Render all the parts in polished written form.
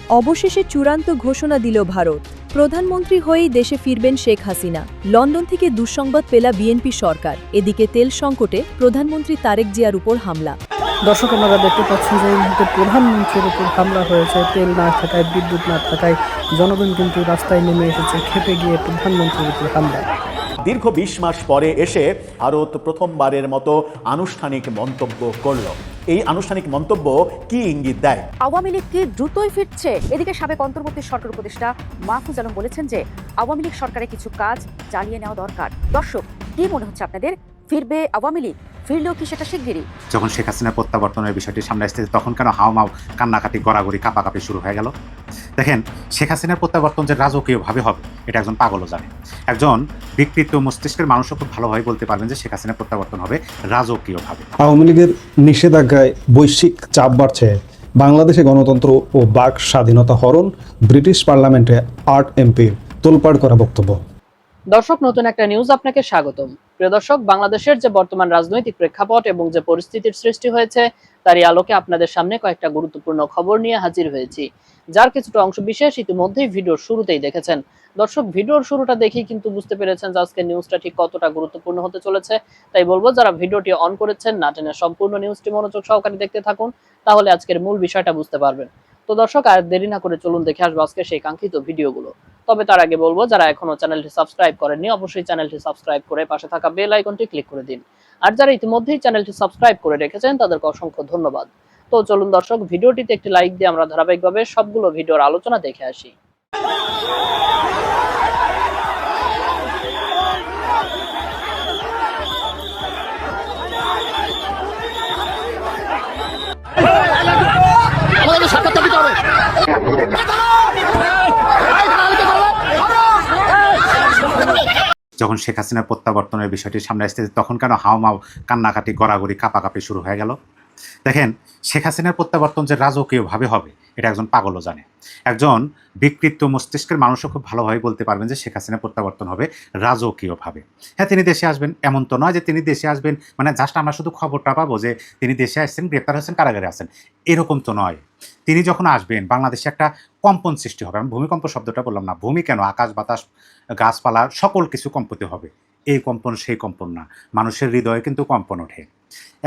অবশেষে চূড়ান্ত ঘোষণা দিল ভারত। প্রধানমন্ত্রী হয়েই দেশে ফিরবেন শেখ হাসিনা। লন্ডন থেকে দুঃসংবাদ পেলা বিএনপি সরকার। এদিকে তেল সংকটে প্রধানমন্ত্রী তারেক জিয়ার উপর হামলা। দর্শক, আপনারা দেখতে পাচ্ছেন যে এই মুহূর্তে প্রধানমন্ত্রীর উপর হামলা হয়েছে। তেল না থাকায়, বিদ্যুৎ না থাকায় জনগণ কিন্তু রাস্তায় নেমে এসেছে। খেপে গিয়ে প্রধানমন্ত্রীর উপর হামলা। দীর্ঘ ২০ মাস পরে এসে ভারত প্রথমবারের মতো আনুষ্ঠানিক মন্তব্য করল। এই আনুষ্ঠানিক মন্তব্য কি ইঙ্গিত দেয়? আওয়ামী লীগ কি দ্রুতই ফিরছে? এদিকে সাবেক অন্তর্বর্তী সরকার উপদেষ্টা মাহফুজ আলম বলেছেন যে আওয়ামী লীগ সরকারের কিছু কাজ চালিয়ে নেওয়া দরকার। দর্শক, কি মনে হচ্ছে আপনাদের? ফিরবে আওয়ামী লীগ? ফিরলেও কি সেটা শিগগিরই? যখন শেখ হাসিনার প্রত্যাবর্তনের বিষয়টি সামনে আসছে, তখন কেন হাওমাও, কান্নাকাটি, গড়াগড়ি, কাঁপাকাঁপি শুরু হয়ে গেল? দেখেন, শেখ হাসিনার প্রত্যাবর্তন যে রাজকীয়ভাবে হবে, এটা একজন পাগলও জানে। একজন বিকৃত মস্তিষ্কের মানুষও খুব ভালোভাবে বলতে পারবেন যে শেখ হাসিনার প্রত্যাবর্তন হবে রাজকীয়ভাবে। আওয়ামী লীগের নিষেধাজ্ঞায় বৈশ্বিক চাপ বাড়ছে। বাংলাদেশে গণতন্ত্র ও বাক স্বাধীনতা হরণ। ব্রিটিশ পার্লামেন্টে ৮ এমপির তোলপাড় করা বক্তব্য। দর্শক, নতুন একটা নিউজ আপনাকে স্বাগতম। প্রিয় দর্শক, বাংলাদেশের যে বর্তমান রাজনৈতিক প্রেক্ষাপট এবং যে পরিস্থিতির সৃষ্টি হয়েছে, তারই আলোকে আপনাদের সামনে কয়েকটা গুরুত্বপূর্ণ খবর নিয়ে হাজির হয়েছি, যার কিছুটা অংশ বিশেষ ইতিমধ্যেই ভিডিওর শুরুতেই দেখেছেন। দর্শক, ভিডিওর শুরুটা দেখেই কিন্তু বুঝতে পেরেছেন যে আজকের নিউজটা ঠিক কতটা গুরুত্বপূর্ণ হতে চলেছে। তাই বলবো, যারা ভিডিওটি অন করেছেন, না টেনে সম্পূর্ণ নিউজটি মনোযোগ সহকারে দেখতে থাকুন, তাহলে আজকের মূল বিষয়টা বুঝতে পারবেন। তো দর্শক, আর দেরি না করে চলুন দেখে আসবো আজকে সেই কাঙ্ক্ষিত ভিডিওগুলো। তবে তার আগে বলবো, যারা এখনো চ্যানেলটি সাবস্ক্রাইব করেননি, অবশ্যই চ্যানেলটি সাবস্ক্রাইব করে পাশে থাকা বেল আইকনটি ক্লিক করে দিন। আর যারা ইতিমধ্যেই চ্যানেলটি সাবস্ক্রাইব করে রেখেছেন, তাদেরকে অসংখ্য ধন্যবাদ। তো চলুন দর্শক, ভিডিওটিতে একটি লাইক দিয়ে আমরা ধারাবাহিকভাবে সবগুলো ভিডিওর আলোচনা দেখে আসি। যখন শেখ হাসিনার প্রত্যাবর্তনের বিষয়টি সামনে আসছে, তখন কেন হাওমাও, কান্নাকাটি, গড়াগড়ি, কাঁপাকাঁপি শুরু হয়ে গেল? দেখেন, শেখ হাসিনার প্রত্যাবর্তন যে রাজকীয়ভাবে হবে, এটা একজন পাগলও জানে। একজন বিকৃত মস্তিষ্কের মানুষও খুব ভালোভাবে বলতে পারবেন যে শেখ হাসিনার প্রত্যাবর্তন হবে রাজকীয়ভাবে। হ্যাঁ, তিনি দেশে আসবেন, এমন তো নয় যে তিনি দেশে আসবেন মানে জাস্ট আমরা শুধু খবরটা পাবো যে তিনি দেশে আসছেন, গ্রেপ্তার হয়েছেন, কারাগারে আছেন, এরকম তো নয়। তিনি যখন আসবেন, বাংলাদেশে একটা কম্পন সৃষ্টি হবে। আমি ভূমিকম্প শব্দটা বললাম না, ভূমি কেন, আকাশ বাতাস গাছপালা সকল কিছু কম্পিত হবে। এই কম্পন সেই কম্পন না, মানুষের হৃদয়ে কিন্তু কম্পন ওঠে।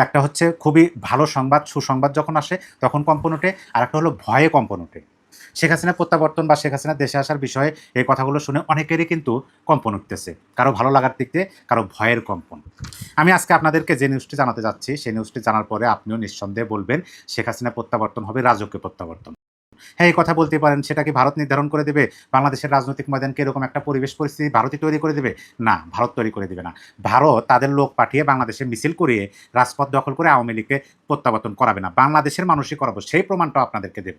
একটা হচ্ছে খুবই ভালো সংবাদ, সুসংবাদ যখন আসে তখন কম্পন ওঠে, আর একটা হলো ভয়ে কম্পন ওঠে। শেখ হাসিনা প্রত্যাবর্তন বা শেখ হাসিনা দেশে আসার বিষয়ে এই কথাগুলো শুনে অনেকেরই কিন্তু কম্পন উঠতেছে, কারো ভালো লাগার দিক দিয়ে, কারো ভয়ের কম্পন। আমি আজকে আপনাদেরকে যে নিউজটি জানাতে যাচ্ছি, সেই নিউজটি জানার পরে আপনিও নিঃসন্দেহে বলবেন শেখ হাসিনা প্রত্যাবর্তন হবে রাজকীয় প্রত্যাবর্তন। হ্যাঁ, এই কথা বলতে পারেন, সেটা কি ভারত নির্ধারণ করে দেবে? বাংলাদেশের রাজনৈতিক ময়দানকে এরকম একটা পরিবেশ পরিস্থিতি ভারতই তৈরি করে দেবে? না, ভারত তৈরি করে দেবে না। ভারত তাদের লোক পাঠিয়ে বাংলাদেশে মিছিল করিয়ে রাজপথ দখল করে আওয়ামী লীগকে প্রত্যাবর্তন করাবে না, বাংলাদেশের মানুষই করাবো, সেই প্রমাণটাও আপনাদেরকে দেব।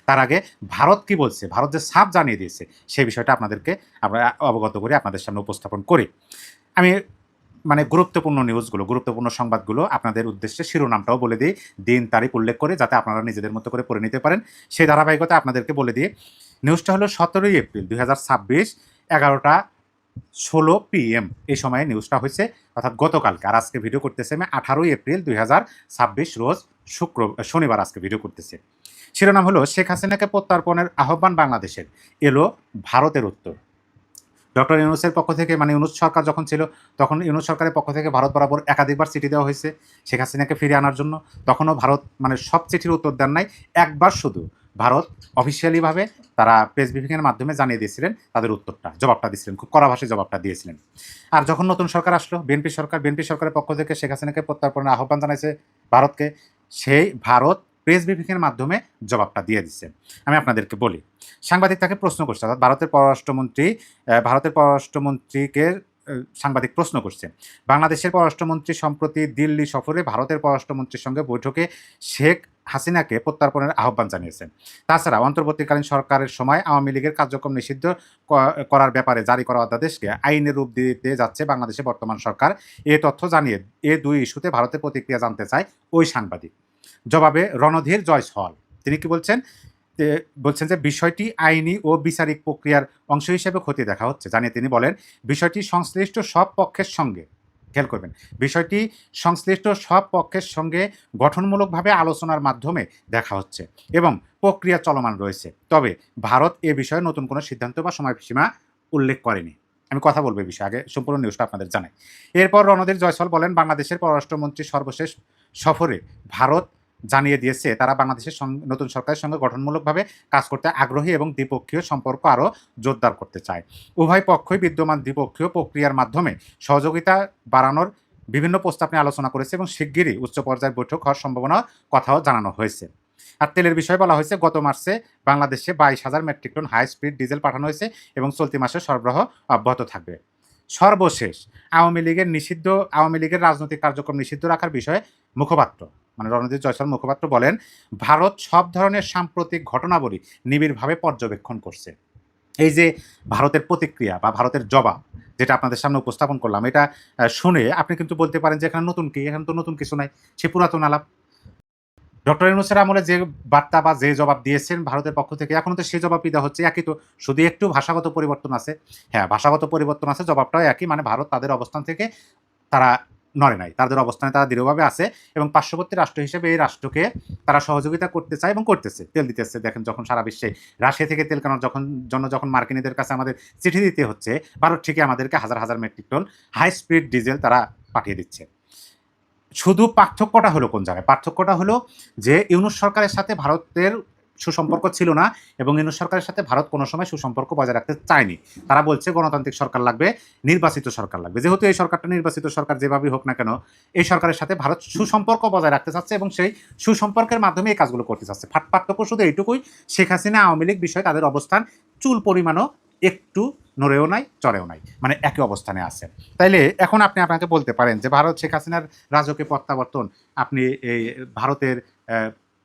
তার আগে ভারত কি বলছে, ভারত যে সাফ জানিয়ে দিয়েছে, সেই বিষয়টা আপনাদেরকে আমরা অবগত করে আপনাদের সামনে উপস্থাপন করি। আমি গুরুত্বপূর্ণ নিউজগুলো, গুরুত্বপূর্ণ সংবাদগুলো আপনাদের উদ্দেশ্যে শিরোনামটাও বলে দিই, দিন তারিখ উল্লেখ করে, যাতে আপনারা নিজেদের মতো করে পড়ে নিতে পারেন। সেই ধারাবাহিকতা আপনাদেরকে বলে দিই। নিউজটা হলো 17 এপ্রিল 2026, 11:16 PM এই সময়ে নিউজটা হয়েছে, অর্থাৎ গতকালকে। আর আজকে ভিডিও করতেছে আমি 18 এপ্রিল 2026 রোজ শনিবার আজকে ভিডিও করতেছে। শিরোনাম হলো, শেখ হাসিনাকে প্রত্যার্পণের আহ্বান বাংলাদেশের, এলো ভারতের উত্তর। ডক্টর ইউনূসের পক্ষ থেকে, ইউনূস সরকার যখন ছিল, তখন ইউনূস সরকারের পক্ষ থেকে ভারত বরাবর একাধিকবার চিঠি দেওয়া হয়েছে শেখ হাসিনাকে ফিরিয়ে আনার জন্য। তখনও ভারত সব চিঠির উত্তর দেন নাই, একবার শুধু ভারত অফিসিয়ালিভাবে তারা প্রেস ব্রিফিংয়ের মাধ্যমে জানিয়ে দিয়েছিলেন তাদের উত্তরটা, জবাবটা দিয়েছিলেন, খুব কড়া ভাষায় জবাবটা দিয়েছিলেন। আর যখন নতুন সরকার আসলো, বিএনপি সরকারের পক্ষ থেকে শেখ হাসিনাকে প্রত্যার্পণের আহ্বান জানাইছে ভারতকে, সেই ভারত প্রেস ব্রিফিংয়ের মাধ্যমে জবাবটা দিয়ে দিচ্ছে। আমি আপনাদেরকে বলি, সাংবাদিক তাকে প্রশ্ন করছে, অর্থাৎ ভারতের পররাষ্ট্রমন্ত্রীকে সাংবাদিক প্রশ্ন করছে, বাংলাদেশের পররাষ্ট্রমন্ত্রী সম্প্রতি দিল্লি সফরে ভারতের পররাষ্ট্রমন্ত্রীর সঙ্গে বৈঠকে শেখ হাসিনাকে প্রত্যার্পণের আহ্বান জানিয়েছেন। তাছাড়া অন্তর্বর্তীকালীন সরকারের সময় আওয়ামী লীগের কার্যক্রম নিষিদ্ধ করার ব্যাপারে জারি করা অধ্যাদেশকে আইনের রূপ দিতে যাচ্ছে বাংলাদেশের বর্তমান সরকার। এ তথ্য জানিয়ে এ দুই ইস্যুতে ভারতের প্রতিক্রিয়া জানতে চায় ওই সাংবাদিক। জবাবে রণধীর জয়সওয়াল তিনি কি বলছেন যে বিষয়টি আইনি ও বিচারিক প্রক্রিয়ার অংশ হিসেবে খতিয়ে দেখা হচ্ছে। জানিয়ে তিনি বলেন, বিষয়টি সংশ্লিষ্ট সব পক্ষের সঙ্গে খেয়াল করবেন, বিষয়টি সংশ্লিষ্ট সব পক্ষের সঙ্গে গঠনমূলকভাবে আলোচনার মাধ্যমে দেখা হচ্ছে এবং প্রক্রিয়া চলমান রয়েছে। তবে ভারত এ বিষয়ে নতুন কোনো সিদ্ধান্ত বা সময়সীমা উল্লেখ করেনি। আমি কথা বলবো এই বিষয়ে, আগে সম্পূর্ণ নিউজটা আপনাদের জানাই। এরপর রণধীর জয়সওয়াল বলেন, বাংলাদেশের পররাষ্ট্রমন্ত্রী সর্বশেষ সফরে ভারত জানিয়ে দিয়েছে তারা বাংলাদেশের নতুন সরকারের সঙ্গে গঠনমূলকভাবে কাজ করতে আগ্রহী এবং দ্বিপক্ষীয় সম্পর্ক আরও জোরদার করতে চায়। উভয় পক্ষই বিদ্যমান দ্বিপক্ষীয় প্রক্রিয়ার মাধ্যমে সহযোগিতা বাড়ানোর বিভিন্ন প্রস্তাব নিয়ে আলোচনা করেছে এবং শিগগিরই উচ্চ পর্যায়ের বৈঠক হওয়ার সম্ভাবনার কথাও জানানো হয়েছে। আর তেলের বিষয়ে বলা হয়েছে, গত মার্চে বাংলাদেশে 22,000 metric ton high speed diesel পাঠানো হয়েছে এবং চলতি মাসে সরবরাহ অব্যাহত থাকবে। সর্বশেষ আওয়ামী লীগের রাজনৈতিক কার্যক্রম নিষিদ্ধ রাখার বিষয়ে মুখপাত্র মানে রণধীর জয়সওয়াল মুখপাত্র বলেন, ভারত সব ধরনের সাম্প্রতিক ঘটনাবলী নিবিড়ভাবে পর্যবেক্ষণ করছে। এই যে ভারতের প্রতিক্রিয়া বা ভারতের জবাব যেটা আপনাদের সামনে উপস্থাপন করলাম, এটা শুনে আপনি কিন্তু বলতে পারেন যে এখানে নতুন কি, এখানে তো নতুন কিছু নাই, সে পুরাতন আলাপ। ডক্টর ইউনূসের আমলে যে বার্তা বা যে জবাব দিয়েছেন ভারতের পক্ষ থেকে, এখনো তো সেই জবাবই দেওয়া হচ্ছে, একই তো, শুধু একটু ভাষাগত পরিবর্তন আছে। হ্যাঁ, ভাষাগত পরিবর্তন আছে, জবাবটাও একই, মানে ভারত তাদের অবস্থান থেকে তারা নড়ে নাই, তাদের অবস্থানে তারা দৃঢ়ভাবে আছে এবং পার্শ্ববর্তী রাষ্ট্র হিসেবে এই রাষ্ট্রকে তারা সহযোগিতা করতে চায় এবং করতেছে, তেল দিতেছে। দেখেন, যখন সারা বিশ্বে রাশিয়া থেকে তেল কেনার যখন মার্কিনীদের কাছে আমাদের চিঠি দিতে হচ্ছে, ভারত ঠিকই আমাদেরকে হাজার হাজার metric ton high speed diesel তারা পাঠিয়ে দিচ্ছে। শুধু পার্থক্যটা হলো কোন জায়গায়? পার্থক্যটা হলো যে ইউনূস সরকারের সাথে ভারতের সুসম্পর্ক ছিল না এবং ইউনূস সরকারের সাথে ভারত কোনো সময় সুসম্পর্ক বজায় রাখতে চায়নি। তারা বলছে গণতান্ত্রিক সরকার লাগবে, নির্বাচিত সরকার লাগবে। যেহেতু এই সরকারটা নির্বাচিত সরকার, যেভাবেই হোক না কেন, এই সরকারের সাথে ভারত সুসম্পর্ক বজায় রাখতে চাচ্ছে এবং সেই সুসম্পর্কের মাধ্যমে এই কাজগুলো করতে চাচ্ছে। পার্থক্য শুধু এইটুকুই, শেখ হাসিনা আওয়ামী লীগ বিষয়ে তাদের অবস্থান চুল পরিমাণও একটু নড়েও নাই, চড়েও নাই, মানে একই অবস্থানে আছে। তাইলে এখন আপনাকে বলতে পারেন যে ভারত শেখ হাসিনার রাজকীয় প্রত্যাবর্তন আপনি এই ভারতের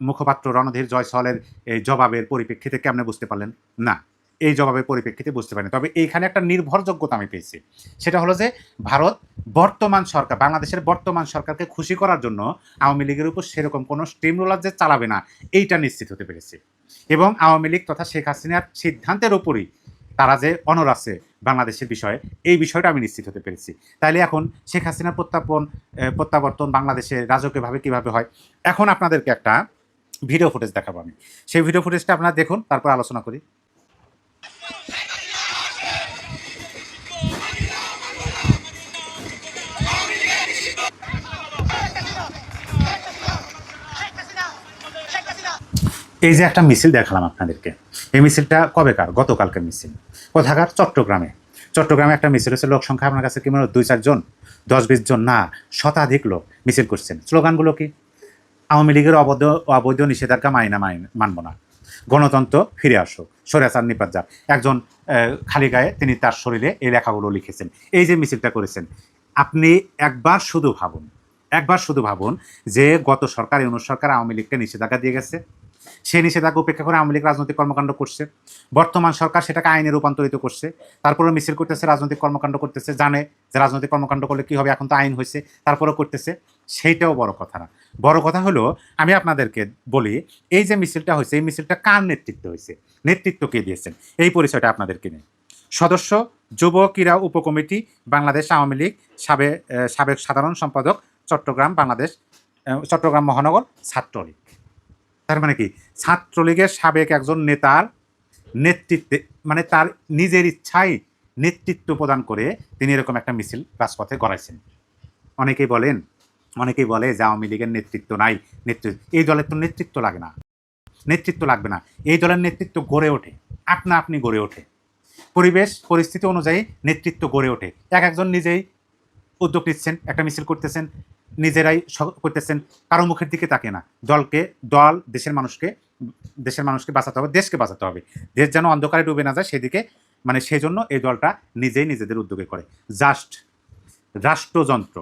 মুখপাত্র রণধীর জয়সওয়ালের এই জবাবের পরিপ্রেক্ষিতে কেমনে বুঝতে পারলেন? না, এই জবাবের পরিপ্রেক্ষিতে বুঝতে পারেন। তবে এইখানে একটা নির্ভরযোগ্যতা আমি পেয়েছি, সেটা হলো যে ভারত বর্তমান সরকার, বাংলাদেশের বর্তমান সরকারকে খুশি করার জন্য আওয়ামী লীগের উপর সেরকম কোনো স্টিম রোলার যে চালাবে না, এইটা নিশ্চিত হতে পেরেছে। এবং আওয়ামী লীগ তথা শেখ হাসিনার সিদ্ধান্তের উপরই তারা যে অনর আছে বাংলাদেশের বিষয়ে, এই বিষয়টা আমি নিশ্চিত হতে পেরেছি। তাইলে এখন শেখ হাসিনার প্রত্যাবর্তন বাংলাদেশে রাজকীয়ভাবে কীভাবে হয়, এখন আপনাদেরকে একটা ভিডিও ফুটেজ দেখাবো আমি। সেই ভিডিও ফুটেজটা আপনারা দেখুন, তারপর আলোচনা করি। এই যে একটা মিছিল দেখালাম আপনাদেরকে, এই মিছিলটা কবেকার? গতকালকের মিছিল। কোথাকার? চট্টগ্রামে একটা মিছিল হচ্ছে। লোক সংখ্যা আপনার কাছে কি মনে হয় 2-4 জন, 10-20 জন না, শতাধিক লোক মিছিল করছেন। স্লোগানগুলো কি? আওয়ামী লীগের অবৈধ নিষেধাজ্ঞা মানব না, গণতন্ত্র ফিরে আসো, স্বৈরাচার নিপাত যাক। একজন খালি গায়ে তিনি তার শরীরে এই লেখাগুলো লিখেছেন। এই যে মিছিলটা করেছেন, আপনি একবার শুধু ভাবুন যে গত সরকার, ইউনূস সরকার আওয়ামী লীগকে নিষেধাজ্ঞা দিয়ে গেছে, সেই নিষেধাজ্ঞা উপেক্ষা করে আওয়ামী লীগ রাজনৈতিক কর্মকাণ্ড করছে। বর্তমান সরকার সেটাকে আইনে রূপান্তরিত করছে, তারপরে মিছিল করতেছে, রাজনৈতিক কর্মকাণ্ড করতেছে, জানে যে রাজনৈতিক কর্মকাণ্ড করলে কী হবে, এখন তো আইন হয়েছে, তারপরেও করতেছে। সেইটাও বড় কথা না। বড় কথা হলো, আমি আপনাদেরকে বলি, এই যে মিছিলটা হয়েছে, এই মিছিলটা কার নেতৃত্ব হয়েছে, নেতৃত্ব কে দিয়েছেন, এই পরিচয়টা আপনাদেরকে নেই। সদস্য যুব ক্রীড়া উপকমিটি, বাংলাদেশ আওয়ামী লীগ, সাবেক সাধারণ সম্পাদক, চট্টগ্রাম মহানগর ছাত্রলীগ। তার মানে কি? ছাত্রলীগের সাবেক একজন নেতার নেতৃত্বে, মানে তার নিজের ইচ্ছায় নেতৃত্ব প্রদান করে তিনি এরকম একটা মিছিল রাজপথে গড়াইছেন। অনেকেই বলে যে আওয়ামী লীগের নেতৃত্ব নাই, এই দলের তো নেতৃত্ব লাগবে না। এই দলের নেতৃত্ব গড়ে ওঠে, আপনি গড়ে ওঠে, পরিস্থিতি অনুযায়ী নেতৃত্ব গড়ে ওঠে। একজন নিজেই উদ্যোগ নিচ্ছেন, একটা মিছিল করতেছেন, নিজেরাই করতেছেন, কারো মুখের দিকে তাকে না। দল দেশের মানুষকে বাঁচাতে হবে, দেশকে বাঁচাতে হবে, দেশ যেন অন্ধকারে ডুবে না যায় সেদিকে, মানে সেই জন্য এই দলটা নিজেদের উদ্যোগে করে। জাস্ট রাষ্ট্রযন্ত্র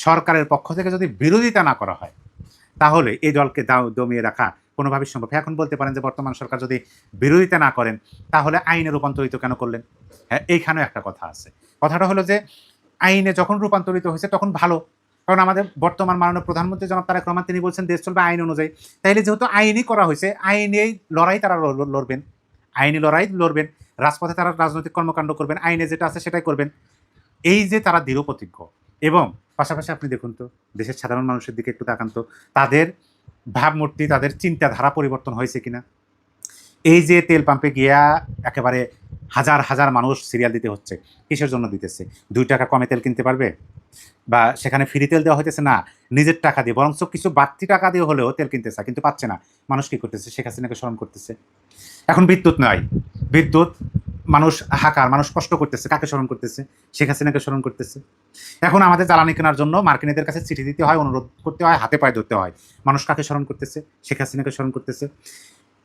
সরকারের পক্ষ থেকে যদি বিরোধিতা না করা হয়, তাহলে এই দলকে দমিয়ে রাখা কোনোভাবেই সম্ভব। এখন বলতে পারেন যে বর্তমান সরকার যদি বিরোধিতা না করেন, তাহলে আইনে রূপান্তরিত কেন করলেন? হ্যাঁ, এইখানেও একটা কথা আছে। কথাটা হলো যে আইনে যখন রূপান্তরিত হয়েছে তখন ভালো, কারণ আমাদের বর্তমান মাননীয় প্রধানমন্ত্রী জনাব তারেক রহমান তিনি বলছেন দেশ চলবে আইন অনুযায়ী। তাইলে যেহেতু আইনই করা হয়েছে, আইনেই লড়াই তারা লড়বেন, রাজপথে তারা রাজনৈতিক কর্মকাণ্ড করবেন, আইনে যেটা আছে সেটাই করবেন। এই যে তারা দৃঢ় প্রতিজ্ঞ, এবং পাশাপাশি আপনি দেখুন তো দেশের সাধারণ মানুষের দিকে একটু তাকান তো, তাদের ভাবমূর্তি, তাদের চিন্তাধারা পরিবর্তন হয়েছে কিনা। এই যে তেল পাম্পে গিয়া একেবারে হাজার হাজার মানুষ সিরিয়াল দিতে হচ্ছে, কিসের জন্য দিতেছে? 2 টাকা কমে তেল কিনতে পারবে, বা সেখানে ফ্রি তেল দেওয়া হইতেছে না, নিজের টাকা দিয়ে, বরঞ্চ কিছু বাড়তি টাকা দিয়ে হলেও তেল কিনতেছে, কিন্তু পাচ্ছে না। মানুষ কি করতেছে? শেখ হাসিনাকে স্মরণ করতেছে। এখন বিদ্যুৎ নাই, বিদ্যুৎ, মানুষ হাহাকার, মানুষ কষ্ট করতেছে, কাকে স্মরণ করতেছে? শেখ হাসিনাকে স্মরণ করতেছে। এখন আমাদের জ্বালানি কেনার জন্য মার্কিনীদের কাছে চিঠি দিতে হয়, অনুরোধ করতে হয়, হাতে পায়ে ধরতে হয়। মানুষ কাকে স্মরণ করতেছে? শেখ হাসিনাকে স্মরণ করতেছে।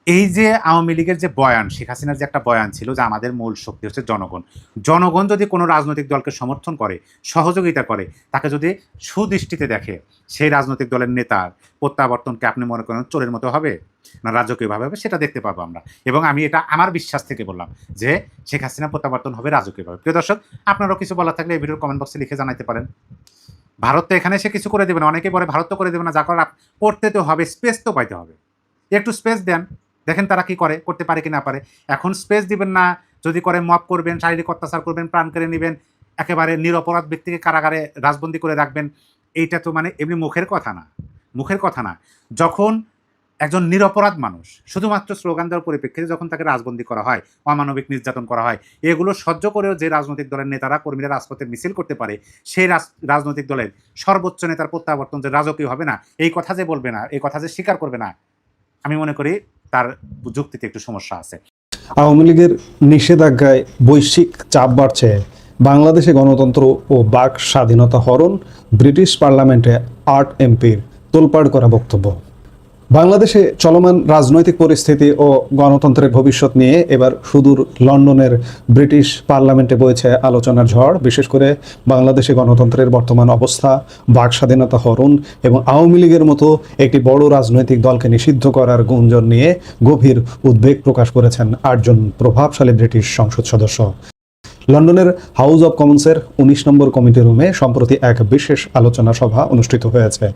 এই যে আওয়ামী লীগের যে বয়ান, শেখ হাসিনার যে একটা বয়ান ছিল যে আমাদের মূল শক্তি হচ্ছে জনগণ, জনগণ যদি কোনো রাজনৈতিক দলকে সমর্থন করে, সহযোগিতা করে, তাকে যদি সুদৃষ্টিতে দেখে, সেই রাজনৈতিক দলের নেতার প্রত্যাবর্তনকে আপনি মনে করেন চোরের মতো হবে না রাজকীয়ভাবে হবে, সেটা দেখতে পাবো আমরা। এবং আমি এটা আমার বিশ্বাস থেকে বললাম যে শেখ হাসিনা প্রত্যাবর্তন হবে রাজকীয়ভাবে। প্রিয় দর্শক, আপনারাও কিছু বলার থাকলে এই ভিডিওর কমেন্ট বক্সে লিখে জানাতে পারেন। ভারত তো এখানে এসে কিছু করে দেবে না, অনেকে বলে ভারত তো করে দেবে না, যা করার করতে তো হবে, স্পেস তো পাইতে হবে। একটু স্পেস দেন, দেখেন তারা কি করে, করতে পারে কি না পারে। এখন স্পেস দিবেন না, যদি করে মব করবেন, শারীরিক অত্যাচার করবেন, প্রাণ কেড়ে নেবেন, একেবারে নিরপরাধ ব্যক্তিকে কারাগারে রাজবন্দী করে রাখবেন, এইটা তো মানে এমনি মুখের কথা না, মুখের কথা না। যখন একজন নিরপরাধ মানুষ শুধুমাত্র স্লোগান দেওয়ার পরিপ্রেক্ষিতে যখন তাকে রাজবন্দী করা হয়, অমানবিক নির্যাতন করা হয়, এগুলো সহ্য করেও যে রাজনৈতিক দলের নেতারা, কর্মীরা রাজপথে মিছিল করতে পারে, সেই রাজনৈতিক দলের সর্বোচ্চ নেতার প্রত্যাবর্তন যে রাজকীয় হবে না, এই কথা যে বলবে না, এই কথা যে স্বীকার করবে না, আমি মনে করি তার যুক্তিতে একটু সমস্যা আছে। আওয়ামী লীগের নিষেধাজ্ঞায় বৈশ্বিক চাপ বাড়ছে, বাংলাদেশে গণতন্ত্র ও বাক স্বাধীনতা হরণ, ব্রিটিশ পার্লামেন্টে 8 এমপির তোলপাড় করা বক্তব্য। বাংলাদেশে চলমান রাজনৈতিক পরিস্থিতি ও গণতন্ত্রের ভবিষ্যৎ নিয়ে এবার সুদূর লন্ডনের ব্রিটিশ পার্লামেন্টে বইছে আলোচনার ঝড়। বিশেষ করে বাংলাদেশে গণতন্ত্রের বর্তমান অবস্থা, বাক স্বাধীনতা হরণ এবং আওয়ামী লীগের মতো একটি বড় রাজনৈতিক দলকে নিষিদ্ধ করার গুঞ্জন নিয়ে গভীর উদ্বেগ প্রকাশ করেছেন 8 জন প্রভাবশালী ব্রিটিশ সংসদ সদস্য। লন্ডনের হাউস অব কমন্সের 19 নম্বর কমিটি রুমে সম্প্রতি এক বিশেষ আলোচনা সভা অনুষ্ঠিত হয়েছে।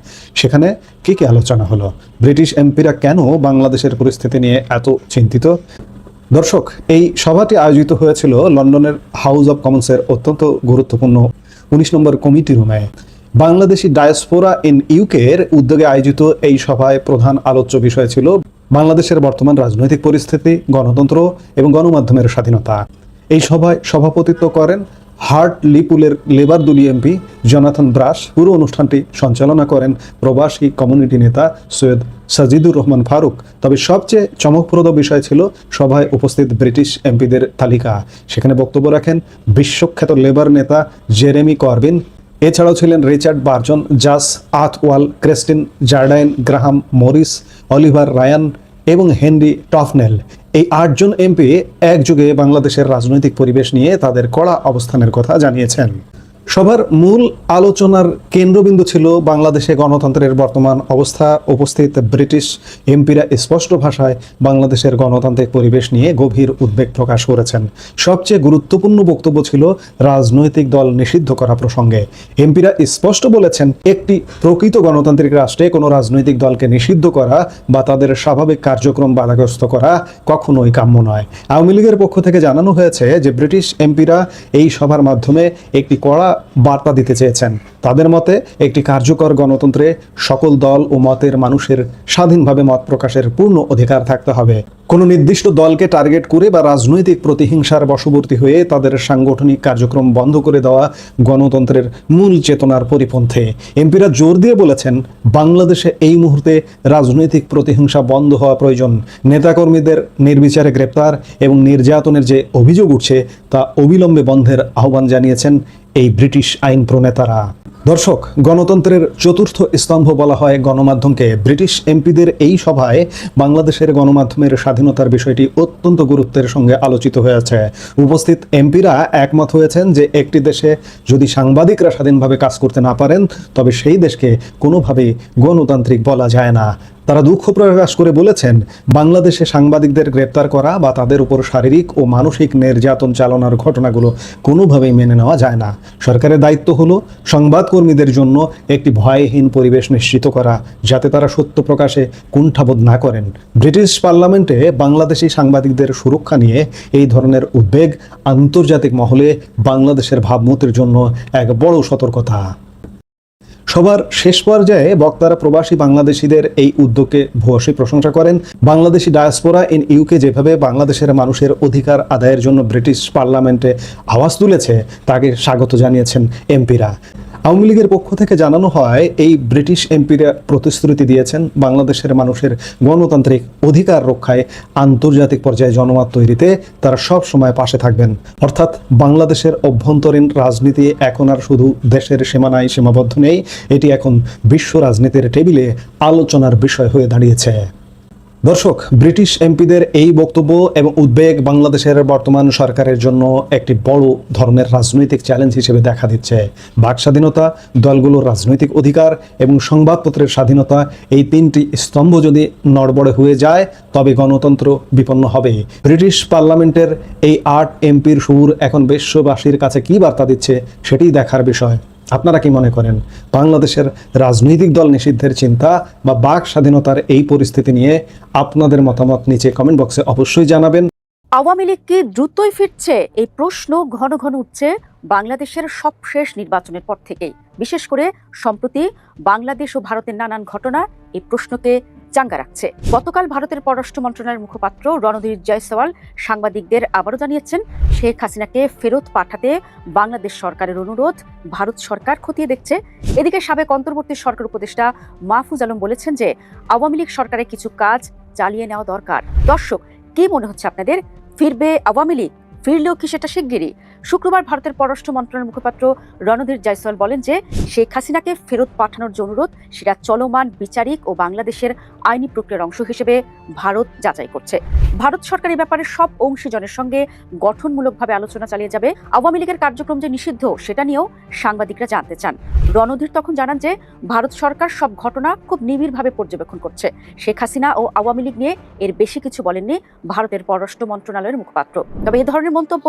সেখানে কি আলোচনা হলো? ব্রিটিশ এমপিরা কেন বাংলাদেশের পরিস্থিতি নিয়ে এত চিন্তিত? দর্শক, এই সভাটি আয়োজিত হয়েছিল লন্ডনের হাউস অব কমন্সের অত্যন্ত গুরুত্বপূর্ণ 19 নম্বর কমিটি রুমে। বাংলাদেশি ডায়াসপোরা ইন ইউকে এর উদ্যোগে আয়োজিত এই সভায় প্রধান আলোচ্য বিষয় ছিল বাংলাদেশের বর্তমান রাজনৈতিক পরিস্থিতি, গণতন্ত্র এবং গণমাধ্যমের স্বাধীনতা। এই সভায় সভাপতিত্ব করেন হার্ট লিপুলের লেবার দলীয় এমপি জনাথন ব্রাশ। পুরো অনুষ্ঠানটি সঞ্চালনা করেন প্রবাসী কমিউনিটি নেতা সৈয়দ সাজিদুর রহমান ফারুক। তবে সবচেয়ে চমকপ্রদ বিষয় ছিল সভায় উপস্থিত ব্রিটিশ এমপিদের তালিকা। সেখানে বক্তব্য রাখেন বিশ্বখ্যাত লেবার নেতা জেরেমি করবিন। এছাড়াও ছিলেন Richard Burgon, Jas Athwal, Christine Jardine, Graham Morris, Oliver Ryan এবং হেনরি টফনেল। এই 8 জন এমপি একযোগে বাংলাদেশের রাজনৈতিক পরিবেশ নিয়ে তাদের কড়া অবস্থানের কথা জানিয়েছেন। সভার মূল আলোচনার কেন্দ্রবিন্দু ছিল বাংলাদেশে গণতন্ত্রের বর্তমান অবস্থা। উপস্থিত ব্রিটিশ এমপিরা স্পষ্ট ভাষায় বাংলাদেশের গণতান্ত্রিক পরিবেশ নিয়ে গভীর উদ্বেগ প্রকাশ করেছেন। সবচেয়ে গুরুত্বপূর্ণ বক্তব্য ছিল রাজনৈতিক দল নিষিদ্ধ করা প্রসঙ্গে। এমপিরা স্পষ্ট বলেছেন, একটি প্রকৃত গণতান্ত্রিক রাষ্ট্রে কোনো রাজনৈতিক দলকে নিষিদ্ধ করা বা তাদের স্বাভাবিক কার্যক্রম বাধাগ্রস্ত করা কখনোই কাম্য নয়। আওয়ামী লীগের পক্ষ থেকে জানানো হয়েছে যে ব্রিটিশ এমপিরা এই সভার মাধ্যমে একটি কড়া বার্তা দিতে চেয়েছেন। তাদের মতে একটি কার্যকর গণতন্ত্রে সকল দল ও মতের মানুষের স্বাধীনভাবে মত প্রকাশের পূর্ণ অধিকার থাকতে হবে। কোনো নির্দিষ্ট দলকে টার্গেট করে বা রাজনৈতিক প্রতিহিংসার বশবর্তী হয়ে তাদের সাংগঠনিক কার্যক্রম বন্ধ করে দেওয়া গণতন্ত্রের মূল চেতনার পরিপন্থী। এমপিরা জোর দিয়ে বলেছেন, বাংলাদেশে এই মুহূর্তে রাজনৈতিক প্রতিহিংসা বন্ধ হওয়া প্রয়োজন। নেতাকর্মীদের নির্বিচারে গ্রেপ্তার এবং নির্যাতনের যে অভিযোগ উঠছে তা অবিলম্বে বন্ধের আহ্বান জানিয়েছেন এই ব্রিটিশ আইন প্রণেতারা। দর্শক, গণতন্ত্রের চতুর্থ স্তম্ভ বলা হয় গণমাধ্যমকে। ব্রিটিশ এমপিদের এই সভায় বাংলাদেশের গণমাধ্যমের স্বাধীনতার বিষয়টি অত্যন্ত গুরুত্বের সঙ্গে আলোচিত হয়েছে। উপস্থিত এমপিরা একমত হয়েছেন যে একটি দেশে যদি সাংবাদিকরা স্বাধীনভাবে কাজ করতে না পারেন, তবে সেই দেশকে কোনোভাবেই গণতান্ত্রিক বলা যায় না। তারা দুঃখ প্রকাশ করে বলেছেন, বাংলাদেশে সাংবাদিকদের গ্রেপ্তার করা বা তাদের উপর শারীরিক ও মানসিক নির্যাতন চালানোর ঘটনাগুলো কোনোভাবেই মেনে নেওয়া যায় না। সরকারের দায়িত্ব হলো সংবাদকর্মীদের জন্য একটি ভয়হীন পরিবেশ নিশ্চিত করা, যাতে তারা সত্য প্রকাশে কুণ্ঠাবোধ না করেন। ব্রিটিশ পার্লামেন্টে বাংলাদেশি সাংবাদিকদের সুরক্ষা নিয়ে এই ধরনের উদ্বেগ আন্তর্জাতিক মহলে বাংলাদেশের ভাবমূর্তির জন্য এক বড় সতর্কতা। সবার শেষ পর্যায়ে বক্তারা প্রবাসী বাংলাদেশিদের এই উদ্যোগকে ভূয়সী প্রশংসা করেন। বাংলাদেশি ডায়াসপোরা ইন ইউকে যেভাবে বাংলাদেশের মানুষের অধিকার আদায়ের জন্য ব্রিটিশ পার্লামেন্টে আওয়াজ তুলেছে তাকে স্বাগত জানিয়েছেন এমপিরা। আওয়ামী লীগের পক্ষ থেকে জানানো হয় এই ব্রিটিশ এমপিরা প্রতিশ্রুতি দিয়েছেন বাংলাদেশের মানুষের গণতান্ত্রিক অধিকার রক্ষায় আন্তর্জাতিক পর্যায়ে জনমত তৈরিতে তারা সব সময় পাশে থাকবেন। অর্থাৎ বাংলাদেশের অভ্যন্তরীণ রাজনীতি এখন আর শুধু দেশের সীমানায় সীমাবদ্ধ নেই, এটি এখন বিশ্ব রাজনীতির টেবিলে আলোচনার বিষয় হয়ে দাঁড়িয়েছে। দর্শক, ব্রিটিশ এমপিদের এই বক্তব্য এবং উদ্বেগ বাংলাদেশের বর্তমান সরকারের জন্য একটি বড় ধরনের রাজনৈতিক চ্যালেঞ্জ হিসেবে দেখা দিচ্ছে। বাক স্বাধীনতা, দলগুলোর রাজনৈতিক অধিকার এবং সংবাদপত্রের স্বাধীনতা, এই তিনটি স্তম্ভ যদি নড়বড়ে হয়ে যায় তবে গণতন্ত্র বিপন্ন হবে। ব্রিটিশ পার্লামেন্টের এই ৮ এমপির সুর এখন বিশ্ববাসীর কাছে কী বার্তা দিচ্ছে সেটিই দেখার বিষয়। আপনারা কি মনে করেন বাংলাদেশের রাজনৈতিক দল নিষিদ্ধের চিন্তা বা বাক স্বাধীনতার এই পরিস্থিতি নিয়ে আপনাদের মতামত নিচে কমেন্ট বক্সে অবশ্যই জানাবেন। আওয়ামী লীগ কি দ্রুতই ফিরছে? এই প্রশ্ন ঘন ঘন উঠছে বাংলাদেশের সবশেষ নির্বাচনের পর থেকেই। বিশেষ করে সম্প্রতি বাংলাদেশ ও ভারতের নানান ঘটনা এই প্রশ্নকে চাঙ্গা রাখছে। গতকাল ভারতের পররাষ্ট্র মন্ত্রণালয়ের মুখপাত্র রণধীর জয়সওয়াল সাংবাদিকদের আবারও জানিয়েছেন, শেখ হাসিনাকে ফেরত পাঠাতে বাংলাদেশ সরকারের অনুরোধ ভারত সরকার খতিয়ে দেখছে। এদিকে সাবেক অন্তর্বর্তী সরকার উপদেষ্টা মাহফুজ আলম বলেছেন যে আওয়ামী লীগ সরকারের কিছু কাজ চালিয়ে নেওয়া দরকার। দর্শক, কি মনে হচ্ছে আপনাদের? ফিরবে আওয়ামী লীগ? ফিরলেও কি সেটা শিগগিরই? শুক্রবার ভারতের পররাষ্ট্র মন্ত্রণালয়ের মুখপাত্র রণধীর জয়সওয়াল বলেন যে শেখ হাসিনাকে ফেরত পাঠানোর যে অনুরোধ সেটা চলমান বিচারিক ও বাংলাদেশের আইনি প্রক্রিয়ার অংশ হিসেবে ভারত যাচাই করছে। ভারত সরকার এই ব্যাপারে সব অংশীজনের সঙ্গে গঠনমূলকভাবে আলোচনা চালিয়ে যাবে। আওয়ামী লীগের কার্যক্রম যে নিষিদ্ধ সেটা নিয়েও সাংবাদিকরা জানতে চান। রণধীর তখন জানান যে ভারত সরকার সব ঘটনা খুব নিবিড়ভাবে পর্যবেক্ষণ করছে। শেখ হাসিনা ও আওয়ামী লীগ নিয়ে এর বেশি কিছু বলেননি ভারতের পররাষ্ট্র মন্ত্রণালয়ের মুখপাত্র। তবে এ ধরনের মন্তব্য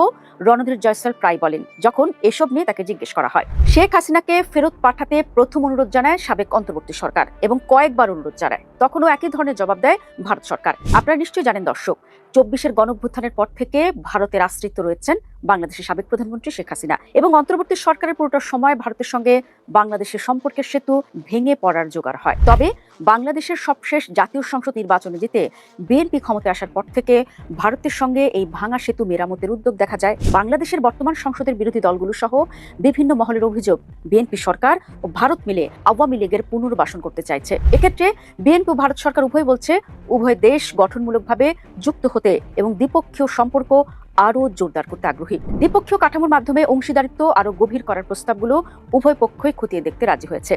রণধীর জয়সওয়াল প্রায় বলেন যখন এসব নিয়ে তাকে জিজ্ঞেস করা হয়। শেখ হাসিনাকে ফেরত পাঠাতে প্রথম অনুরোধ জানায় সাবেক অন্তর্বর্তী সরকার এবং কয়েকবার অনুরোধ জানায়, তখনও একই ধরনের জবাব দেয় ভারত সরকার। আপনারা নিশ্চয়ই জানেন দর্শক, ২৪-এর গণঅভ্যুত্থানের পর থেকে ভারতের আশ্রিত রয়েছেন বাংলাদেশের সাবেক প্রধানমন্ত্রী শেখ হাসিনা এবং অন্তর্বর্তী সরকারের পুরোটা সময় ভারতের সঙ্গে বাংলাদেশের সম্পর্কের সেতু ভেঙে পড়ার জোগাড় হয়। তবে বাংলাদেশের সবশেষ জাতীয় সংসদ নির্বাচনে জিতে বিএনপি ক্ষমতায় আসার পর থেকে ভারতের সঙ্গে এই ভাঙা সেতু মেরামতের উদ্যোগ দেখা যায়। বাংলাদেশের বর্তমান সংসদের বিরোধী দলগুলো সহ বিভিন্ন মহলের অভিযোগ, বিএনপি সরকার ও ভারত মিলে আওয়ামী লীগের পুনর্বাসন করতে চাইছে। এক্ষেত্রে বিএনপি ও ভারত সরকার উভয় বলছে উভয় দেশ গঠনমূলকভাবে যুক্ত হতে এবং দ্বিপক্ষীয় সম্পর্ক আরও জোরদার করতে আগ্রহী। দ্বিপক্ষীয় কাঠামোর মাধ্যমে অংশীদারিত্ব আরও গভীর করার প্রস্তাবগুলো উভয় পক্ষই খতিয়ে দেখতে রাজি হয়েছে।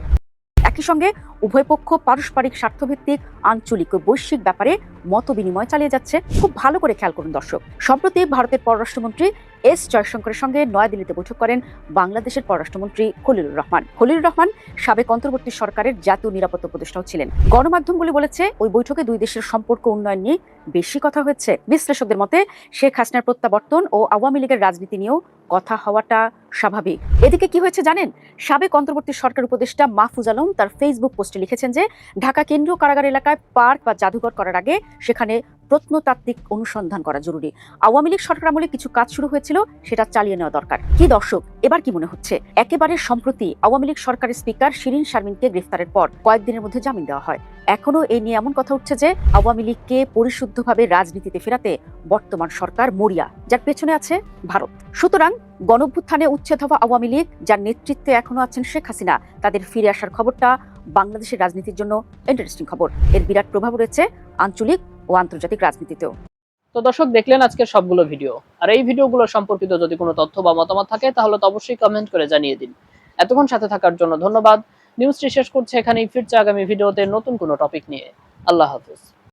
একই সঙ্গে উভয় পক্ষ পারস্পরিক স্বার্থভিত্তিক আঞ্চলিক ও বৈশ্বিক ব্যাপারে মত বিনিময় চালিয়ে যাচ্ছে। খুব ভালো করে খেয়াল করুন দর্শক, সম্প্রতি ভারতের পররাষ্ট্রমন্ত্রী এস জয়শঙ্করের সঙ্গে নয়াদিল্লিতে বৈঠক করেন বাংলাদেশের পররাষ্ট্রমন্ত্রী খলিলুর রহমান। খলিলুর রহমান সাবেক অন্তর্বর্তী সরকারের জাতীয় নিরাপত্তা উপদেষ্টাও ছিলেন। গণমাধ্যমগুলি বলেছে ওই বৈঠকে দুই দেশের সম্পর্ক উন্নয়ন নিয়ে বেশি কথা হয়েছে। বিশ্লেষকদের মতে শেখ হাসিনার প্রত্যাবর্তন ও আওয়ামী লীগের রাজনীতি নিয়েও কথা হওয়াটা স্বাভাবিক। এদিকে কি হয়েছে জানেন? সাবেক অন্তর্বর্তী সরকার উপদেষ্টা মাহফুজ আলম তার ফেসবুক পোস্টে লিখেছেন যে ঢাকা কেন্দ্রীয় কারাগার এলাকায় পার্ক বা জাদুঘর করার আগে সেখানে প্রত্নতাত্ত্বিক অনুসন্ধান করা জরুরি। আওয়ামী লীগ সরকার আমলে কিছু কাজ শুরু হয়েছিল, সেটা চালিয়ে নেওয়া দরকার। কি দর্শক, এবার কি মনে হচ্ছে? একেবারে সম্প্রতি আওয়ামী লীগ সরকারের স্পিকার শিরীন শারমিনকে গ্রেফতারের পর কয়েকদিনের মধ্যে জামিন দেওয়া হয়। এখনো এই নিয়ে এমন কথা উঠছে যে আওয়ামী লীগকে পরিশুদ্ধভাবে রাজনীতিতে ফেরাতে বর্তমান সরকার মরিয়া, যার পেছনে আছে ভারত। সুতরাং গণঅভ্যুত্থানে উচ্ছেদ হওয়া আওয়ামী লীগ, যার নেতৃত্বে এখনো আছেন শেখ হাসিনা, তাদের ফিরে আসার খবরটা বাংলাদেশের রাজনীতির জন্য ইন্টারেস্টিং খবর। এর বিরাট প্রভাব রয়েছে আঞ্চলিক ও আন্তর্জাতিক রাজনীতিতেও। তো দর্শক, দেখলেন আজকের সবগুলো ভিডিও। আর এই ভিডিওগুলো সম্পর্কিত যদি কোনো তথ্য বা মতামত থাকে তাহলে তো অবশ্যই কমেন্ট করে জানিয়ে দিন। এতক্ষণ সাথে থাকার জন্য ধন্যবাদ। নিউজটি শেষ করছে এখানেই, ফিরছে আগামী ভিডিওতে নতুন কোনো টপিক নিয়ে। আল্লাহ হাফেজ।